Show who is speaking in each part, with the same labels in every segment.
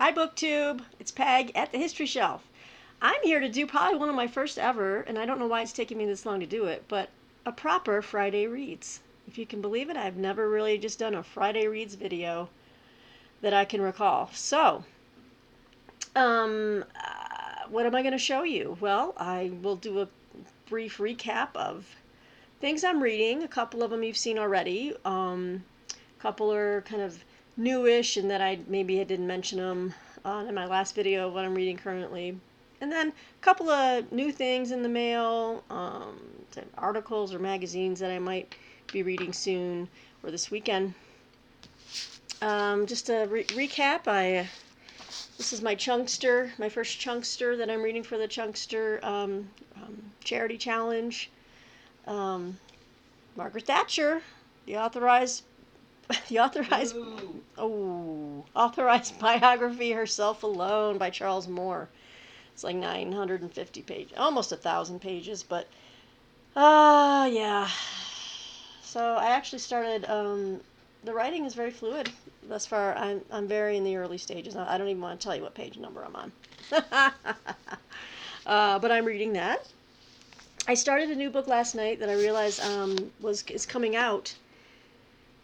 Speaker 1: Hi BookTube, it's Peg at the History Shelf. I'm here to do probably one of my first ever, and I don't know why it's taking me this long to do it, but a proper Friday Reads. If you can believe it, I've never really just done a Friday Reads video that I can recall. So, what am I going to show you? Well, I will do a brief recap of things I'm reading. A couple of them you've seen already. A couple are kind of newish and that I didn't mention them in my last video of what I'm reading currently. And then a couple of new things in the mail, articles or magazines that I might be reading soon or this weekend. Just to recap, this is my chunkster, my first chunkster that I'm reading for the chunkster charity challenge. Margaret Thatcher, the authorized authorized biography Herself Alone by Charles Moore. It's like 950 pages, almost 1,000 pages, but yeah. So I actually started. The writing is very fluid thus far. I'm very in the early stages. I don't even want to tell you what page number I'm on. But I'm reading that. I started a new book last night that I realized is coming out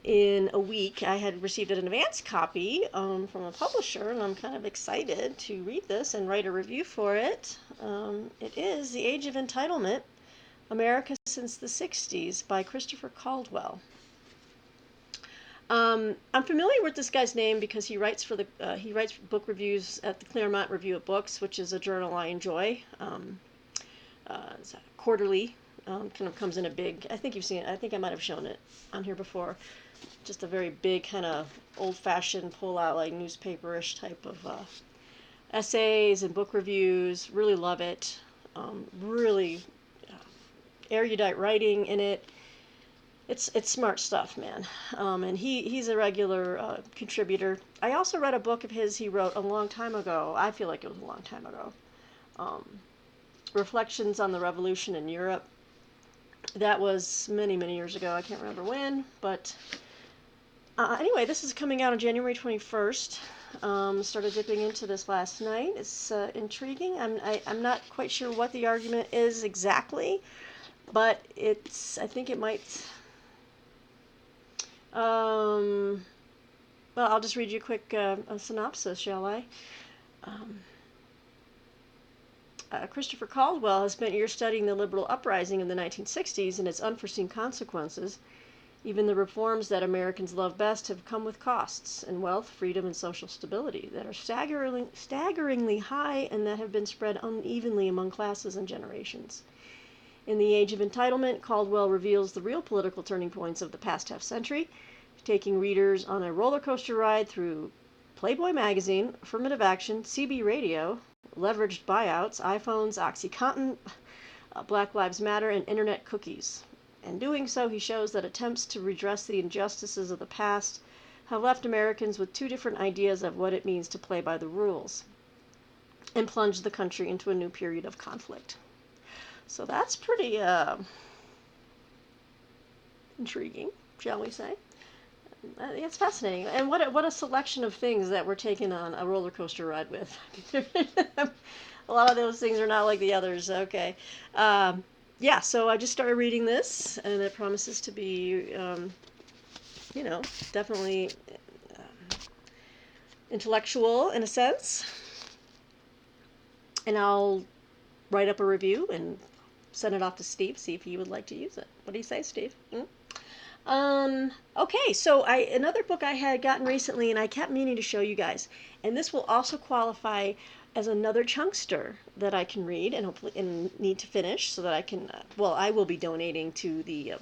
Speaker 1: in a week. I had received an advance copy from a publisher, and I'm kind of excited to read this and write a review for it. It is The Age of Entitlement, America Since the 60s by Christopher Caldwell. I'm familiar with this guy's name because he writes book reviews at the Claremont Review of Books, which is a journal I enjoy. It's quarterly. Kind of comes in a big, I think you've seen it, I think I might have shown it on here before. Just a very big kind of old-fashioned pull-out, like newspaper-ish type of essays and book reviews. Really love it. Really erudite writing in it. It's smart stuff, man. And he's a regular contributor. I also read a book of his he wrote a long time ago. I feel like it was a long time ago. Reflections on the Revolution in Europe. That was many, many years ago. I can't remember when, but anyway, this is coming out on January 21st. Started dipping into this last night. It's intriguing. I'm not quite sure what the argument is exactly, but I think it might. Well, I'll just read you a quick synopsis, shall I? Christopher Caldwell has spent years studying the liberal uprising in the 1960s and its unforeseen consequences. Even the reforms that Americans love best have come with costs in wealth, freedom, and social stability that are staggeringly high and that have been spread unevenly among classes and generations. In The Age of Entitlement, Caldwell reveals the real political turning points of the past half-century, taking readers on a roller coaster ride through Playboy magazine, affirmative action, CB radio, leveraged buyouts, iPhones, OxyContin, Black Lives Matter, and internet cookies. In doing so, he shows that attempts to redress the injustices of the past have left Americans with two different ideas of what it means to play by the rules and plunged the country into a new period of conflict. So that's pretty intriguing, shall we say. It's fascinating. And what a selection of things that we're taking on a roller coaster ride with. A lot of those things are not like the others. Okay. Yeah, so I just started reading this, and it promises to be, definitely intellectual in a sense. And I'll write up a review and send it off to Steve, see if he would like to use it. What do you say, Steve? Okay, so another book I had gotten recently, and I kept meaning to show you guys, and this will also qualify as another chunkster that I can read and hopefully need to finish so that I can. I will be donating to the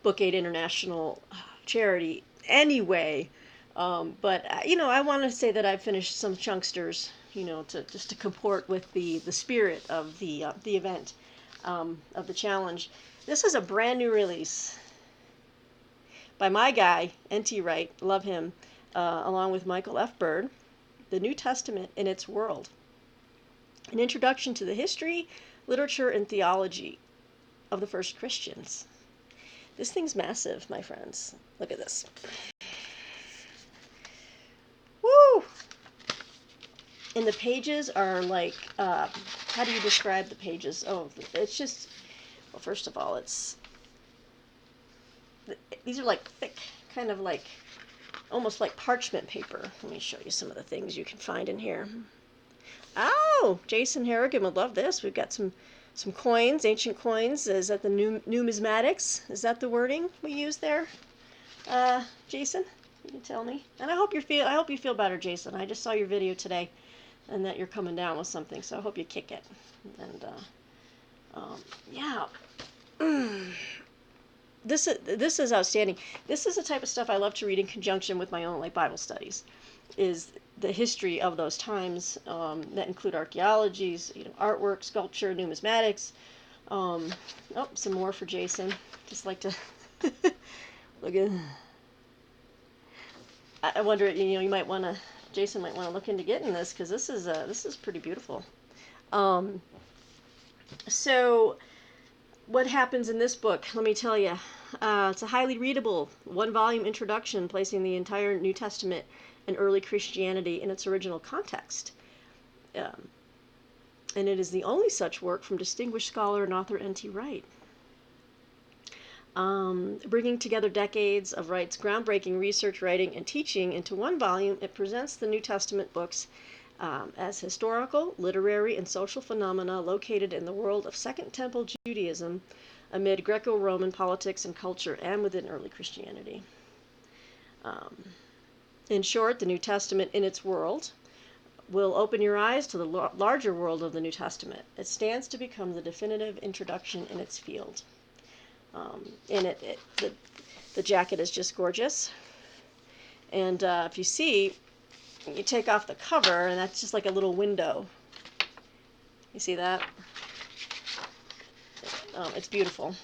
Speaker 1: Book Aid International charity anyway. But I want to say that I've finished some chunksters, to comport with the spirit of the event, of the challenge. This is a brand new release by my guy, N.T. Wright, love him, along with Michael F. Bird, The New Testament in Its World. An introduction to the history, literature, and theology of the first Christians. This thing's massive, my friends. Look at this. Woo! And the pages are like, how do you describe the pages? Oh, it's just, well, first of all, these are like thick, kind of like, almost like parchment paper. Let me show you some of the things you can find in here. Oh, Jason Harrigan would love this. We've got some coins, ancient coins. Is that the numismatics? Is that the wording we use there? Jason, you tell me. And I hope you feel better, Jason. I just saw your video today, and that you're coming down with something. So I hope you kick it. And yeah, this is outstanding. This is the type of stuff I love to read in conjunction with my own like Bible studies. Is the history of those times that include archaeologies, artwork, sculpture, numismatics. Oh, some more for Jason. Just like to look at. I wonder, you might want to. Jason might want to look into getting this because this is pretty beautiful. So, what happens in this book? Let me tell you. It's a highly readable, one-volume introduction placing the entire New Testament and early Christianity in its original context. And it is the only such work from distinguished scholar and author N.T. Wright. Bringing together decades of Wright's groundbreaking research, writing, and teaching into one volume, it presents the New Testament books as historical, literary, and social phenomena located in the world of Second Temple Judaism amid Greco-Roman politics and culture and within early Christianity. In short, the New Testament in its world will open your eyes to the larger world of the New Testament. It stands to become the definitive introduction in its field. And the jacket is just gorgeous. And if you see, you take off the cover, and that's just like a little window. You see that? It's beautiful.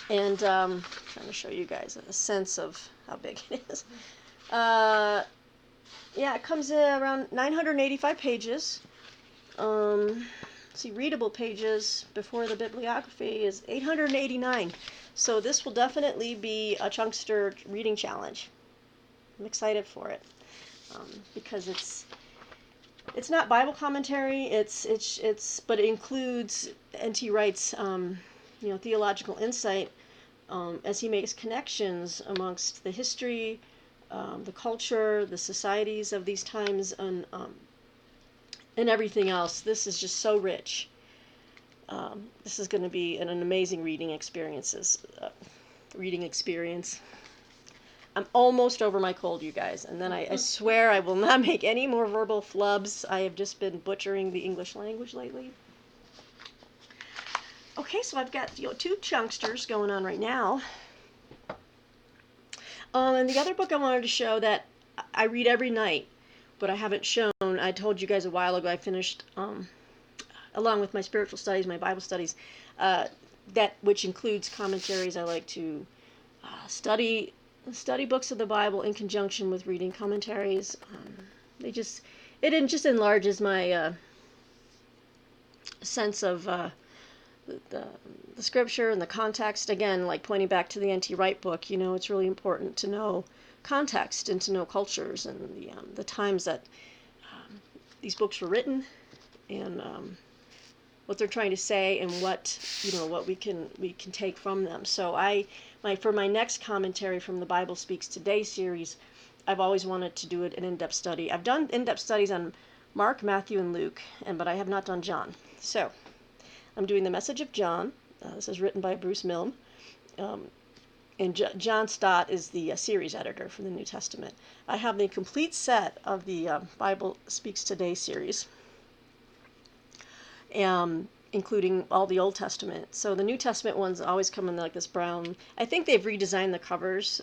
Speaker 1: And I'm trying to show you guys a sense of how big it is. Yeah, it comes in around 985 pages. See, readable pages before the bibliography is 889. So this will definitely be a chunkster reading challenge. I'm excited for it because it's not Bible commentary. But it includes N.T. Wright's theological insight as he makes connections amongst the history, the culture, the societies of these times, and everything else. This is just so rich. This is going to be an amazing reading experience. I'm almost over my cold, you guys, and then I swear I will not make any more verbal flubs. I have just been butchering the English language lately. Okay, so I've got two chunksters going on right now. And the other book I wanted to show that I read every night, but I haven't shown. I told you guys a while ago I finished, along with my spiritual studies, my Bible studies, which includes commentaries. I like to study books of the Bible in conjunction with reading commentaries. It just enlarges my sense of the scripture and the context. Again, like pointing back to the N.T. Wright book, it's really important to know context and to know cultures and the times that these books were written, and what they're trying to say, and what we can take from them. So for my next commentary from the Bible Speaks Today series, I've always wanted to do an in-depth study. I've done in-depth studies on Mark, Matthew, and Luke, but I have not done John. So I'm doing the Message of John. This is written by Bruce Milne. And John Stott is the series editor for the New Testament. I have the complete set of the Bible Speaks Today series, including all the Old Testament. So the New Testament ones always come in like this brown. I think they've redesigned the covers,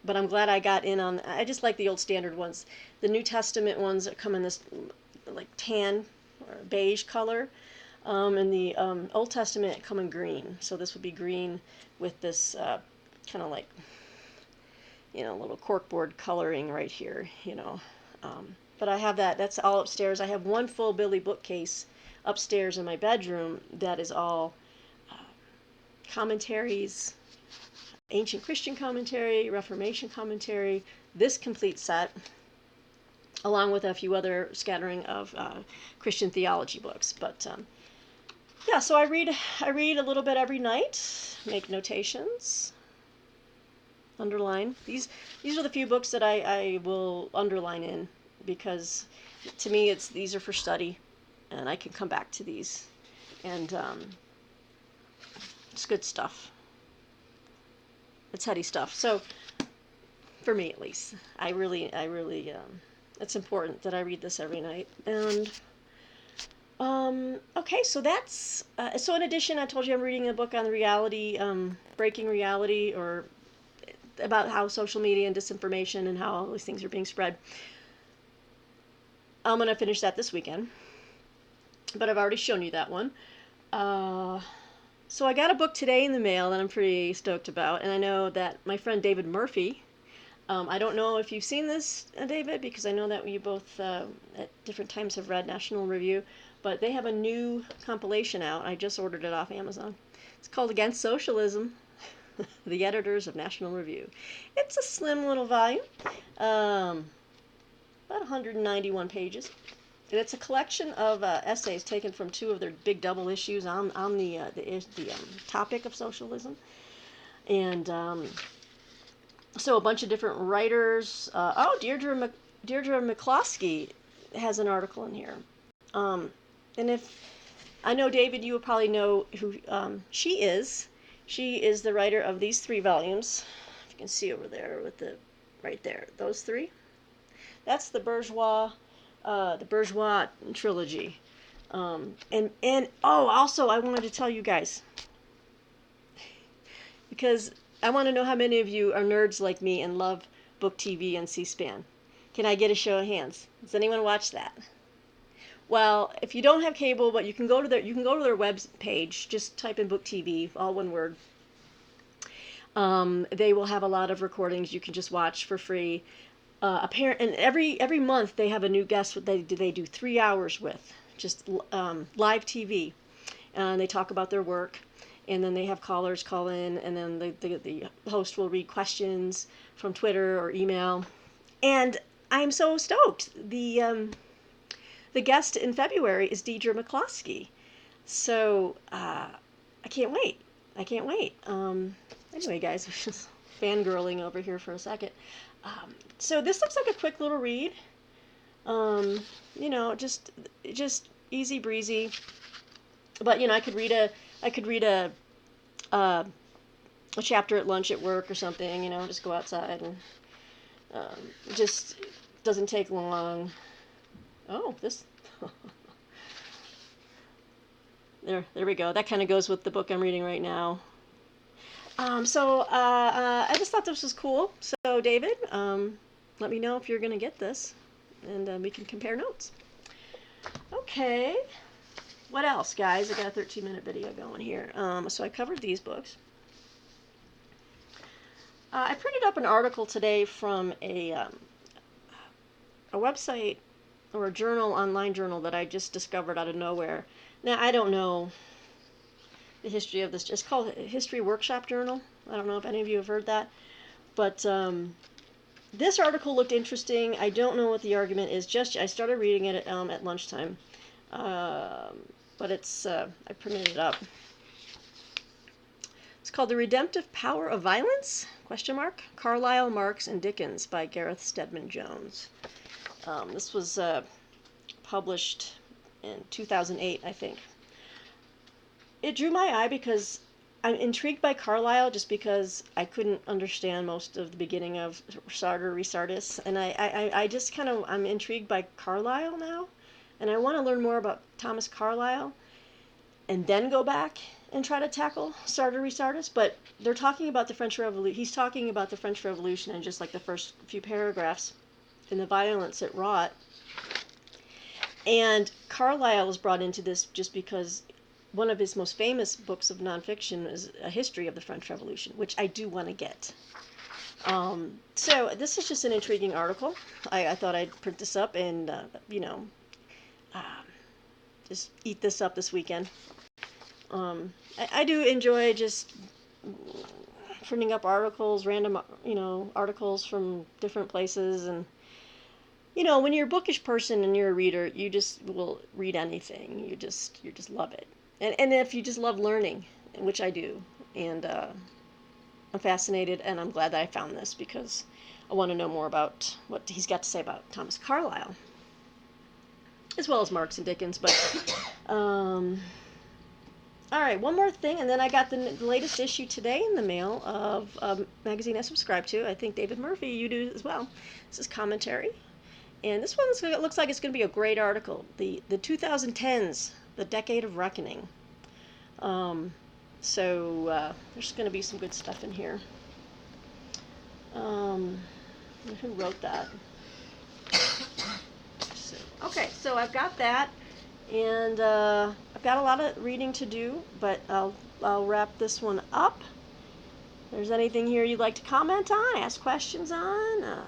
Speaker 1: but I'm glad I got in on. I just like the old standard ones. The New Testament ones that come in this like tan or beige color. And the Old Testament come in green. So this would be green with this kind of like, little corkboard coloring right here, But I have that's all upstairs. I have one full Billy bookcase upstairs in my bedroom that is all commentaries, ancient Christian commentary, Reformation commentary, this complete set. along with a few other scattering of Christian theology books. But yeah, so I read a little bit every night, make notations, underline. These are the few books that I will underline in, because to me these are for study, and I can come back to these, and it's good stuff. It's heady stuff. So for me at least, I really it's important that I read this every night. And okay, so that's so in addition, I told you I'm reading a book on the reality, breaking reality, or about how social media and disinformation and how all these things are being spread. I'm going to finish that this weekend, but I've already shown you that one. So I got a book today in the mail that I'm pretty stoked about, and I know that my friend David Murphy, I don't know if you've seen this, David, because I know that you both at different times have read National Review, but they have a new compilation out. I just ordered it off Amazon. It's called Against Socialism, the editors of National Review. It's a slim little volume, about 191 pages. And it's a collection of essays taken from two of their big double issues on the topic of socialism. And so a bunch of different writers. Deirdre McCloskey has an article in here. And if I know, David, you will probably know who she is. She is the writer of these 3 volumes. If you can see over there with right there, those 3. That's the Bourgeois trilogy. Also I wanted to tell you guys, because I want to know how many of you are nerds like me and love book TV and C-SPAN. Can I get a show of hands? Does anyone watch that? Well, if you don't have cable, but you can go to their web page. Just type in book TV, all one word. They will have a lot of recordings you can just watch for free. And every month they have a new guest that they do 3 hours with, just live TV, and they talk about their work, and then they have callers call in, and then the host will read questions from Twitter or email, and I'm so stoked. The guest in February is Deirdre McCloskey, so I can't wait. Anyway, guys, just fangirling over here for a second. So this looks like a quick little read. Just easy breezy. But I could read a chapter at lunch at work or something. Just go outside, and just doesn't take long. Oh, this. There we go. That kind of goes with the book I'm reading right now. I just thought this was cool. So, David, let me know if you're going to get this, and we can compare notes. Okay. What else, guys? I got a 13-minute video going here. So I covered these books. I printed up an article today from a website or a journal, online journal, that I just discovered out of nowhere. Now, I don't know the history of this. It's called History Workshop Journal. I don't know if any of you have heard that. But this article looked interesting. I don't know what the argument is. I started reading it at lunchtime. But it's, I printed it up. It's called The Redemptive Power of Violence? Carlyle, Marx, and Dickens by Gareth Stedman Jones. This was published in 2008, I think. It drew my eye because I'm intrigued by Carlyle, just because I couldn't understand most of the beginning of Sartor Resartus, and I just kind of, I'm intrigued by Carlyle now, and I want to learn more about Thomas Carlyle, and then go back and try to tackle Sartor Resartus. But they're talking about the French Revolution. He's talking about the French Revolution in just like the first few paragraphs, and the violence it wrought. And Carlyle was brought into this just because one of his most famous books of nonfiction is A History of the French Revolution, which I do want to get. So this is just an intriguing article. I thought I'd print this up and, just eat this up this weekend. I do enjoy just printing up articles, random, articles from different places, and when you're a bookish person and you're a reader, you just will read anything. You just love it. And if you just love learning, which I do, and I'm fascinated, and I'm glad that I found this because I want to know more about what he's got to say about Thomas Carlyle, as well as Marx and Dickens. But all right, one more thing, and then I got the latest issue today in the mail of a magazine I subscribe to. I think David Murphy, you do as well. This is Commentary. And this one looks like it's going to be a great article. The 2010s, the Decade of Reckoning. So there's going to be some good stuff in here. Who wrote that? So I've got that. And I've got a lot of reading to do, but I'll wrap this one up. If there's anything here you'd like to comment on, ask questions on.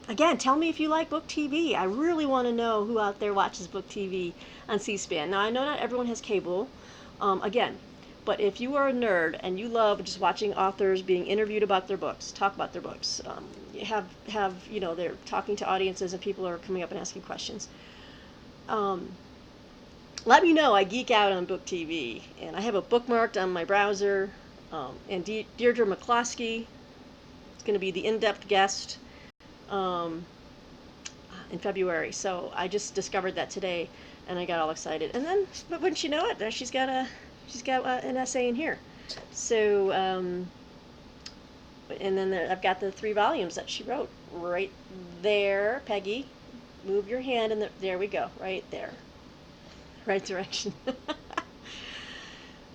Speaker 1: Again, tell me if you like book TV. I really want to know who out there watches book TV on C-SPAN. Now, I know not everyone has cable, but if you are a nerd and you love just watching authors being interviewed about their books, talk about their books, they're talking to audiences and people are coming up and asking questions. Let me know. I geek out on book TV, and I have it bookmarked on my browser. And Deirdre McCloskey is going to be the in-depth guest in February. So I just discovered that today, and I got all excited. And then, but wouldn't you know it, she's got an essay in here. So, and then I've got the 3 volumes that she wrote right there. Peggy, move your hand, and there we go, right there. Right direction.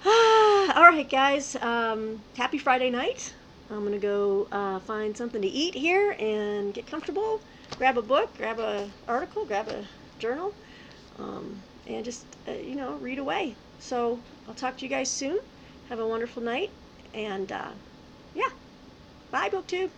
Speaker 1: All right, guys. Happy Friday night. I'm going to go find something to eat here and get comfortable. Grab a book, grab an article, grab a journal, and just, read away. So I'll talk to you guys soon. Have a wonderful night. And, yeah. Bye, BookTube.